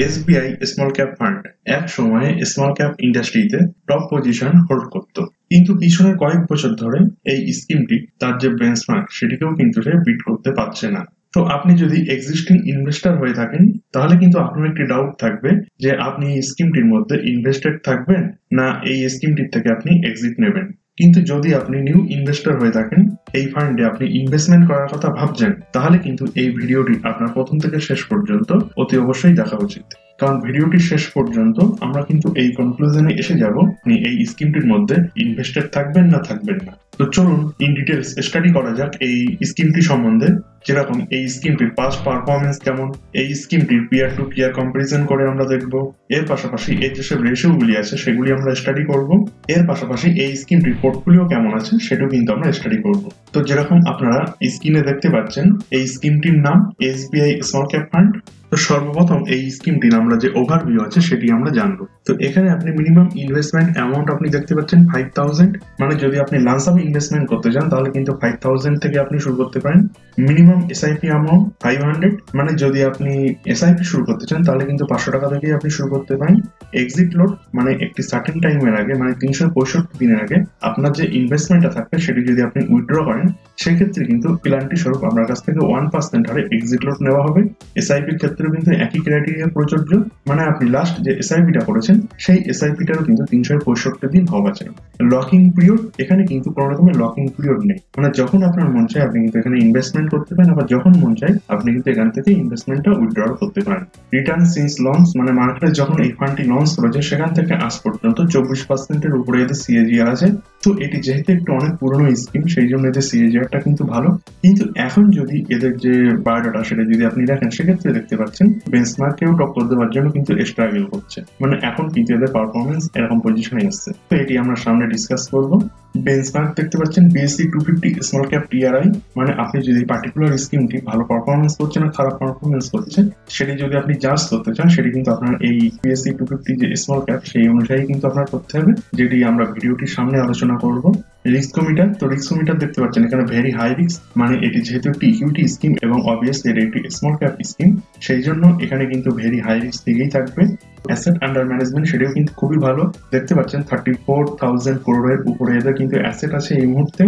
SBI small cap fund এক সময়ে small cap ইন্ডাস্ট্রিতে টপ পজিশন হোল্ড করত, কিন্তু পিছনের কয়েক বছর ধরে এই স্কিমটি তার যে বেঞ্চমার্ক সেটিকেও কিন্তু সে বিট করতে পারছে না। তো আপনি যদি এক্সিস্টিং ইনভেস্টর হয়ে থাকেন তাহলে কিন্তু আপনার একটি ডাউট থাকবে যে আপনি এই স্কিমটির মধ্যে ইনভেস্টেড থাকবেন না এই স্কিমটির থেকে আপনি এক্সিট নেবেন। কিন্তু যদি আপনি নিউ ইনভেস্টর হয়ে থাকেন, এই ফান্ডে আপনি ইনভেস্টমেন্ট করার কথা ভাবছেন, তাহলে কিন্তু এই ভিডিওটি আপনার প্রথম থেকে শেষ পর্যন্ত অতি অবশ্যই দেখা উচিত। কারণ ভিডিওটি শেষ পর্যন্ত আমরা কিন্তু এই কনক্লুশনে এসে যাব আপনি এই স্কিমটির মধ্যে ইনভেস্টেড থাকবেন না থাকবেন না। তো চলুন ইন ডিটেলস স্টাডি করা যাক এই স্কিমটি সম্বন্ধে, যেরকম এই স্কিমটির পাস্ট পারফরমেন্স কেমন, এই স্কিমটির পিয়ার টু পিয়ার কম্পারিজন করে আমরা দেখব। এর পাশাপাশি এর যেসব রেশিওগুলি আছে সেগুলি আমরা স্টাডি করব। এর পাশাপাশি এই স্কিমটির পোর্টফোলিও কেমন আছে সেটাও কিন্তু আমরা স্টাডি করব। তো যেরকম আপনারা স্ক্রিনে দেখতে পাচ্ছেন, এই স্কিমটির নাম এসবিআই স্মল ক্যাপ ফান্ড। তো সর্বপ্রথম এই স্কিমটির আমরা যে ওভারভিউ আছে সেটি আমরা জানবো। তো এখানে আপনি মিনিমাম ইনভেস্টমেন্ট অ্যামাউন্ট আপনি দেখতে পাচ্ছেন 5000, মানে যদি আপনি লামসাম ইনভেস্টমেন্ট করতে চান তাহলে কিন্তু 5000 থেকে আপনি শুরু করতে পারেন। মিনিমাম এসআইপি অ্যামাউন্ট 500, মানে যদি আপনি এসআইপি শুরু করতে চান তাহলে কিন্তু 500 টাকা থেকেই আপনি শুরু করতে পারেন। এক্সিট লোড, মানে একটি সার্টেন টাইমের আগে, মানে 365 দিনের আগে আপনার যে ইনভেস্টমেন্টটা থাকবে সেটি যদি আপনি উইথড্র করেন সেক্ষেত্রে কিন্তু পেনাল্টি স্বরূপ আপনার কাছ থেকে 1% হারে এক্সিট লোড নেওয়া হবে। এসআইপির ক্ষেত্রে কিন্তু একই ক্রাইটেরিয়া প্রযোজ্য, মানে আপনি লাস্ট যে এসআইপিটা করেছেন সেই এসআইপিটারও কিন্তু 365 দিন হওয়া চাই। লকিং পিরিয়ড, এখানে কিন্তু কোনো রকমের লকিং পিরিয়ড নেই, মানে যখন আপনার মন চায় আপনি কিন্তু এখানে ইনভেস্টমেন্ট করতে পারেন, আবার যখন মন চায় আপনি কিন্তু এখান থেকে ইনভেস্টমেন্টটা উইথড্র করতে পারেন। রিটার্ন সিন্স লঞ্চ, মানে মার্কেটে যখন এই ফান্ডটি লঞ্চ করেছে সেখান থেকে আজ পর্যন্ত 24%-এর উপরে এদের সিএজিআর আছে। তো এটি যেহেতু একটু অনেক পুরনো স্কিম সেই জন্য এদের সিএজিআরটা কিন্তু ভালো। কিন্তু এখন যদি এদের যে বায়োডাটা সেটা যদি আপনি দেখেন সেক্ষেত্রে দেখতে পাচ্ছেন বেঞ্চমার্কেও টক্কর দেওয়ার জন্য কিন্তু স্ট্রাগল করছে, মানে এখন কিন্তু এদের পারফরমেন্স এরকম পজিশনে এসছে। তো এটি আমরা সামনে ডিসকাস করব। বেঞ্চমার্ক দেখতে পাচ্ছেন বিএসসি 250 স্মল ক্যাপ টিআরআই, মানে আপনি যদি পার্টিকুলার স্কিমটি ভালো পারফরমেন্স করছে না খারাপ পারফরমেন্স করছে সেটি যদি আপনি জাজ করতে চান সেটি কিন্তু আপনার এই বিএসসি 250 যে স্মল ক্যাপ সেই অনুযায়ী কিন্তু আপনার করতে হবে, যেটি আমরা ভিডিওটির সামনে আলোচনা করব। রিস্কোমিটার, তো রিস্কোমিটার দেখতে পাচ্ছেন এখানে ভেরি হাই রিস্ক, মানে এটি যেহেতু একটি ইকুইটি স্কিম এবং অবভিয়াসলি এটি একটি স্মল ক্যাপ স্কিম সেই জন্য এখানে কিন্তু ভেরি হাই রিস্ক থেকেই থাকবে। অ্যাসেট আন্ডার ম্যানেজমেন্ট সেটাও কিন্তু খুবই ভালো, দেখতে পাচ্ছেন 34,000 করোড়ের উপরে এদের কিন্তু অ্যাসেট আছে এই মুহূর্তে।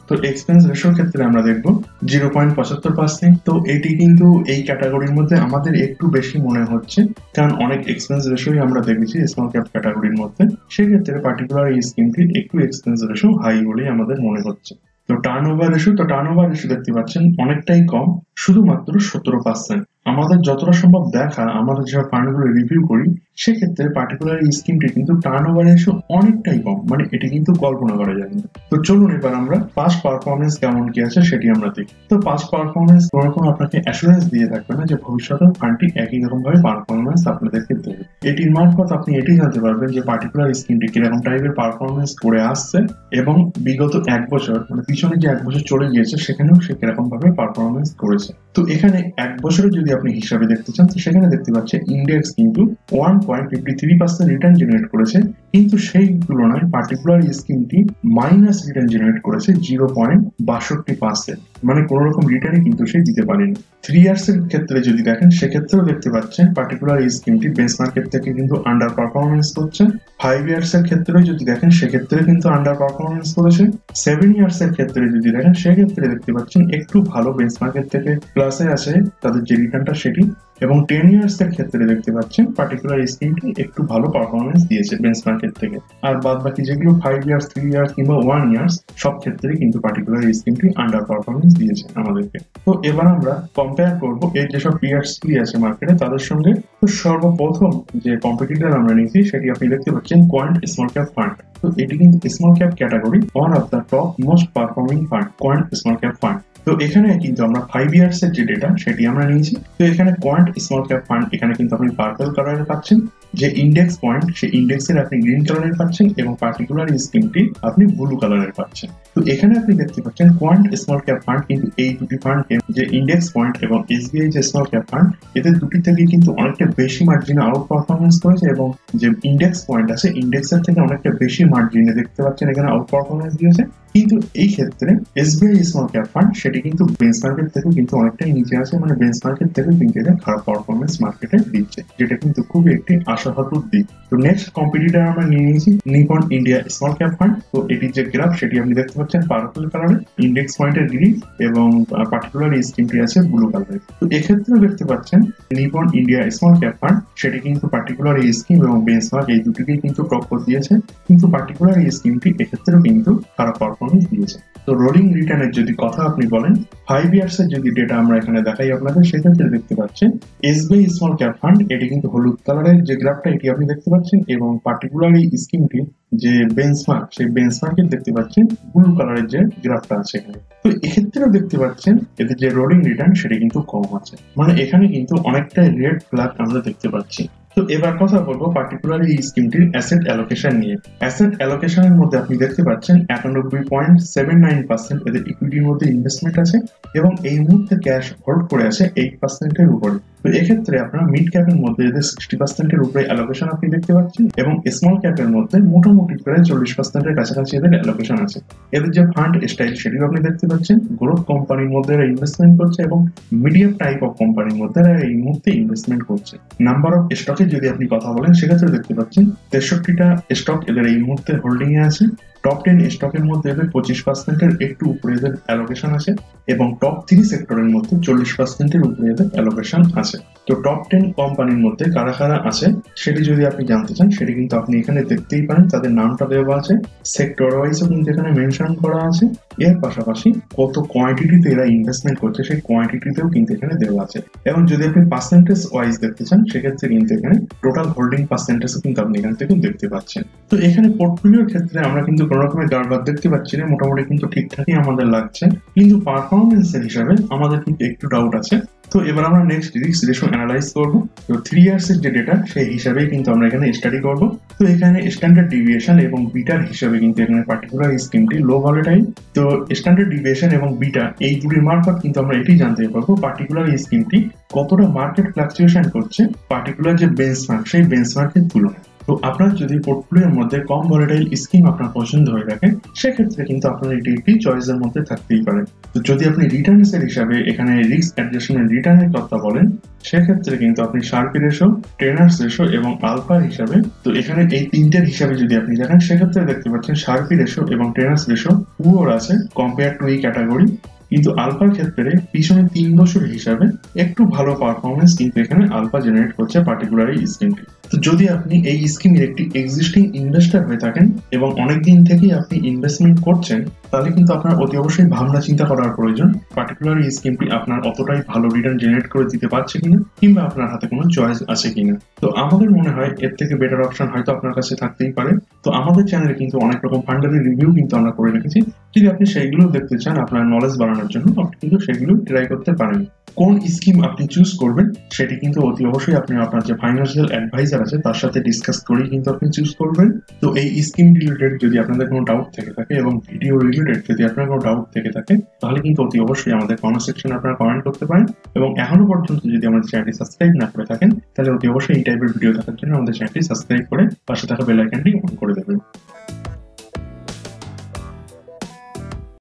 তো এক্সপেন্স রেশিওর ক্ষেত্রে আমরা দেখবো 0.75%। তো এটি কিন্তু এই ক্যাটাগরির মধ্যে আমাদের একটু বেশি মনে হচ্ছে, কারণ অনেক এক্সপেন্স রেশিওই আমরা দেখেছি স্মল ক্যাপ ক্যাটাগরির মধ্যে, সেক্ষেত্রে পার্টিকুলার এই স্কিমটির একটু এক্সপেন্স রেশিও হাই বলেই আমাদের মনে হচ্ছে। তো টার্নওভার রেশিও, তো টার্নওভার রেশিও দেখতে পাচ্ছেন অনেকটাই কম, শুধুমাত্র 17%। আমাদের যতটা সম্ভব দেখা, আমাদের যে ফান্ডগুলো রিভিউ করি সেক্ষেত্রে পার্টিকুলার এই স্কিমটি কিন্তু টার্নওভার রেশিও অনেকটাই কম, মানে এটি কিন্তু কল্পনা করা যায় না। তো চলুন এবার আমরা পাস্ট পারফরমেন্স কেমন কি আছে সেটি আমরা দেখি। তো পাস্ট পারফরমেন্স কোনোরকম আপনাকে অ্যাসুরেন্স দিয়ে থাকবে না যে ভবিষ্যতে ফান্ডটি একই রকম ভাবে পারফরমেন্স আপনাদেরকে দেবে। এটির মারফত আপনি এটি জানতে পারবেন যে পার্টিকুলার স্কিমটি কিরকম টাইপের পারফরমেন্স করে আসছে এবং বিগত এক বছর, মানে পিছনে যে এক বছর চলে গিয়েছে সেখানেও সে কিরকম ভাবে পারফরমেন্স করেছে। তো এখানে এক বছরে যদি আপনি হিসাবে দেখতে চান তো সেখানে দেখতে পাচ্ছেন ইন্ডেক্স কিন্তু 1.53% রিটার্ন জেনারেট করেছে, কিন্তু সেই তুলনায় পার্টিকুলার স্কিমটি মাইনাস রিটার্ন জেনারেট করেছে 0.62%, মানে কোন রকম রিটার্নই কিন্তু সে দিতে পারেনি। 3 ইয়ার্স এর ক্ষেত্রে যদি দেখেন সেক্ষেত্রেও দেখতে পাচ্ছেন পার্টিকুলার এই স্কিমটি বেঞ্চমার্কের থেকে কিন্তু আন্ডার পারফরমেন্স করছে। 5 ইয়ার্স এর ক্ষেত্রে যদি দেখেন সেক্ষেত্রে কিন্তু আন্ডার পারফরমেন্স করেছে। 7 ইয়ার্স এর ক্ষেত্রে যদি দেখেন সেক্ষেত্রে দেখতে পাচ্ছেন একটু ভালো বেঞ্চমার্কের থেকে প্লাসে আছে তাদের যে রিটার্নটা সেটি, এবং 10 ইয়ার্স এর ক্ষেত্রে দেখতে পাচ্ছেন পার্টিকুলার স্কিমটি একটু ভালো পারফরমেন্স দিয়েছে বেঞ্চমার্কের থেকে। আর বাদ বাকি যেগুলো 5 ইয়ার্স 3 ইয়ার্স কিংবা 1 ইয়ার্স সব ক্ষেত্রেই কিন্তু পার্টিকুলার স্কিমটি আন্ডার পারফরমেন্স দিয়েছে আমাদেরকে। তো এবার আমরা কম্পেয়ার করবো এর যেসব পিয়ার্স আছে মার্কেটে তাদের সঙ্গে। তো সর্বপ্রথম যে কম্পিটিটর আমরা নিয়েছি সেটি আপনি দেখতে পাচ্ছেন কোয়ান্ট স্মল ক্যাপ ফান্ড। তো এটি কিন্তু small cap category one of the top most performing fund, quant small cap fund. তো এখানে কিন্তু আমরা 5 ইয়ার্স এর যে ডেটা সেটি আমরা নিয়েছি। তো এখানে কোয়ান্ট স্মল ক্যাপ ফান্ড এখানে কিন্তু আপনি পার্পল কালারে পাচ্ছেন, যে ইন্ডেক্স পয়েন্ট সেই ইন্ডেক্সের আপনি গ্রিন কালারের পাচ্ছেন এবং পার্টিকুলার স্কিমটি আপনি ব্লু কালারের পাচ্ছেন। তো এখানে আপনি দেখতে পাচ্ছেন কোয়ান্ট স্মল ক্যাপ ফান্ড কিন্তু এই দুটি ফান্ড যে ইন্ডেক্স পয়েন্ট এবং এসবিআই যে স্মল ক্যাপ ফান্ড এদের দুটি থেকে কিন্তু অনেকটা বেশি মার্জিনে আউট পারফরমেন্স করেছে, এবং যে ইন্ডেক্স পয়েন্ট আছে ইন্ডেক্সের থেকে অনেকটা বেশি মার্জিনে দেখতে পাচ্ছেন এখানে আউট পারফরমেন্স দিয়েছে। কিন্তু এই ক্ষেত্রে এসবিআই স্মল ক্যাপ ফান্ড সেটি কিন্তু বেঞ্চমার্কের থেকে কিন্তু অনেকটাই নিচে আছে, মানে বেঞ্চমার্কের থেকে কিন্তু এটা খারাপ পারফরমেন্স মার্কেটে দিচ্ছে, যেটা কিন্তু খুবই একটি আশাহত দিক। তো নেক্সট কম্পিটিটর আমরা নিয়ে নিয়েছি Nipon India small cap fund. তো এটির যে গ্রাফ সেটি আপনি দেখতে পাচ্ছেন পার্পল কালারে, ইন্ডেক্স পয়েন্টের গ্রিন এবং পার্টিকুলার স্কিমটি আছে ব্লু কালারে। তো এক্ষেত্রেও দেখতে পাচ্ছেন Nipon India small cap fund সেটি কিন্তু পার্টিকুলার এই স্কিম এবং বেঞ্চমার্ক এই দুটিকেই কিন্তু টক্কর দিয়েছে, কিন্তু পার্টিকুলার এই স্কিমটি এক্ষেত্রেও কিন্তু খারাপ পারফরমেন্স দিয়েছে। তো রোলিং রিটার্নের যদি কথা আপনি বলেন, 5 ইয়ার্স এর যদি ডেটা আমরা এখানে দেখাই আপনাদের, সেক্ষেত্রে দেখতে পাচ্ছেন এসবিআই স্মল ক্যাপ ফান্ড এটি কিন্তু হলুদ কালারের যে গ্রাফটা এটি আপনি দেখতে পাচ্ছেন, এবং পার্টিকুলার এই স্কিমটি যে বেঞ্চমার্ক সেই বেঞ্চমার্কের দেখতে পাচ্ছেন ব্লু কালারের যে গ্রাফটা আছে এখানে। তো এক্ষেত্রেও দেখতে পাচ্ছেন এদের যে রোলিং রিটার্ন সেটি কিন্তু কম আছে, মানে এখানে কিন্তু অনেকটা রেড ফ্ল্যাগ আমরা দেখতে পাচ্ছি। তো এবার কথা বলবো পার্টিকুলারলি এই স্কিমটির অ্যাসেট অ্যালোকেশন নিয়ে। অ্যাসেট অ্যালোকেশনের মধ্যে আপনি দেখতে পাচ্ছেন 91.79% এদের ইকুইটির মধ্যে ইনভেস্টমেন্ট আছে, এবং এই মুহূর্তে ক্যাশ হোল্ড করে আছে 8% এর উপরে। তো এক্ষেত্রে আপনার মিড ক্যাপের মধ্যে এদের 60% এর উপরে অ্যালোকেশন আপনি দেখতে পাচ্ছেন, এবং স্মল ক্যাপের মধ্যে মোটামুটি প্রায় 40% এর কাছাকাছি এদের অ্যালোকেশন আছে। এদের যে ফান্ড স্টাইল সেটিও আপনি দেখতে পাচ্ছেন, গ্রোথ কোম্পানির মধ্যে এরা ইনভেস্টমেন্ট করছে এবং মিডিয়াম টাইপ অফ কোম্পানির মধ্যে এরা এই মুহূর্তে ইনভেস্টমেন্ট করছে। নাম্বার অফ স্টকে যদি আপনি কথা বলেন, সেক্ষেত্রে দেখতে পাচ্ছেন 63টা স্টক এদের এই মুহূর্তে হোল্ডিং এ আছে। টপ 10 স্টকের মধ্যে এদের 25% এর একটু উপরে এদের অ্যালোকেশন আছে, এবং টপ 3 সেক্টরের মধ্যে 40% এর উপরে এদের অ্যালোকেশন আছে। তো টপ 10 কোম্পানির মধ্যে কারা কারা আছে সেটি যদি আপনি জানতে চান, সেটি কিন্তু আপনি এখানে দেখতেই পারেন, তাদের নামটা দেওয়া আছে, সেক্টর ওয়াইজও কিন্তু এখানে মেনশন করা আছে। এর পাশাপাশি কত কোয়ান্টিটিতে এরা ইনভেস্টমেন্ট করছে সেই কোয়ান্টিটিতেও কিন্তু এখানে দেওয়া আছে, এবং যদি আপনি পার্সেন্টেজ ওয়াইজ দেখতে চান, সেক্ষেত্রে কিন্তু এখানে টোটাল হোল্ডিং পার্সেন্টেজও কিন্তু আপনি এখান থেকে দেখতে পাচ্ছেন। তো এখানে পোর্টফোলিওর ক্ষেত্রে আমরা কিন্তু কোনো রকমের গাড়বাদ দেখতে পাচ্ছি না, মোটামুটি কিন্তু ঠিকঠাকই আমাদের লাগছে, কিন্তু পারফরমেন্সের হিসাবে আমাদের কিন্তু একটু ডাউট আছে। তো এবার আমরা নেক্সট রিস্ক রেশিও অ্যানালাইজ করব। তো 3 ইয়ার্স এর যে ডেটা সেই হিসাবেই কিন্তু আমরা এখানে স্টাডি করব। তো এখানে স্ট্যান্ডার্ড ডিভিয়েশন এবং বিটার হিসাবে কিন্তু এখানে পার্টিকুলার স্কিমটি লো ভলিটাইল। তো স্ট্যান্ডার্ড ডিভিয়েশন এবং বিটা এই দুটির মারফত কিন্তু আমরা এটি জানতে পারবো পার্টিকুলার স্কিমটি কতটা মার্কেট ফ্লাকচুয়েশন করছে পার্টিকুলার যে বেঞ্চমার্ক সেই বেঞ্চমার্কের তুলনায়। তো আপনার যদি পোর্টফোলিওর মধ্যে কম ভলিটাইল স্কিম আপনার পছন্দ হয়ে থাকে, সেক্ষেত্রে কিন্তু আপনার এটি একটি চয়েসের মধ্যে থাকতেই পারে। তো যদি আপনি রিটার্নস এর হিসাবে এখানে রিস্ক অ্যাডজাস্টমেন্ট রিটার্নের কথা বলেন, সেক্ষেত্রে কিন্তু আপনি শার্পি রেশো, ট্রেনার্স রেশো এবং আলফা হিসাবে, তো এখানে এই তিনটের হিসাবে যদি আপনি দেখেন, সেক্ষেত্রে দেখতে পাচ্ছেন শার্পি রেশো এবং ট্রেনার্স রেশো পুয়ার আছে কম্পেয়ার টু এই ক্যাটাগরি, কিন্তু আলফার ক্ষেত্রে পিছনে 3 বছর হিসাবে একটু ভালো পারফরমেন্স কিন্তু এখানে আলফা জেনারেট করছে পার্টিকুলার এই স্কিমটি। তো যদি আপনি এই স্কিমের একটি এক্সিস্টিং ইনভেস্টর হয়ে থাকেন এবং অনেকদিন থেকেই আপনি ইনভেস্টমেন্ট করছেন, তাহলে কিন্তু আপনার অতি অবশ্যই ভাবনা চিন্তা করার প্রয়োজন পার্টিকুলার এই স্কিমটি আপনার অতটাই ভালো রিটার্ন জেনারেট করে দিতে পারছে কিনা, কিংবা আপনার হাতে কোনো চয়েস আছে কিনা। তো আমাদের মনে হয় এর থেকে বেটার অপশন হয়তো আপনার কাছে থাকতেই পারে। তো আমাদের চ্যানেলে কিন্তু অনেক রকম ফান্ডের রিভিউ কিন্তু আমরা করে রেখেছি, যদি আপনি সেগুলো দেখতে চান আপনার নলেজ বাড়ানোর জন্য, আপনি কিন্তু সেগুলো ট্রাই করতে পারেন। কোন স্কিম আপনি চুজ করবেন সেটি কিন্তু অতি অবশ্যই আপনি আপনার যে ফাইন্যান্সিয়াল অ্যাডভাইজার আছে তার সাথে ডিসকাস করেই কিন্তু আপনি চুজ করবেন। তো এই স্কিম রিলেটেড যদি আপনাদের কোনো ডাউট থেকে থাকে এবং ভিডিও রিলেটেড যদি আপনার কোনো ডাউট থেকে থাকে, তাহলে কিন্তু অতি অবশ্যই আমাদের কমেন্ট সেকশনে আপনারা কমেন্ট করতে পারেন। এবং এখনো পর্যন্ত যদি আমাদের চ্যানেলটি সাবস্ক্রাইব না করে থাকেন, তাহলে অতি অবশ্যই এই টাইপের ভিডিও দেখার জন্য আমাদের চ্যানেলটি সাবস্ক্রাইব করে পাশে থাকা বেল আইকনটি অন করে দেবেন।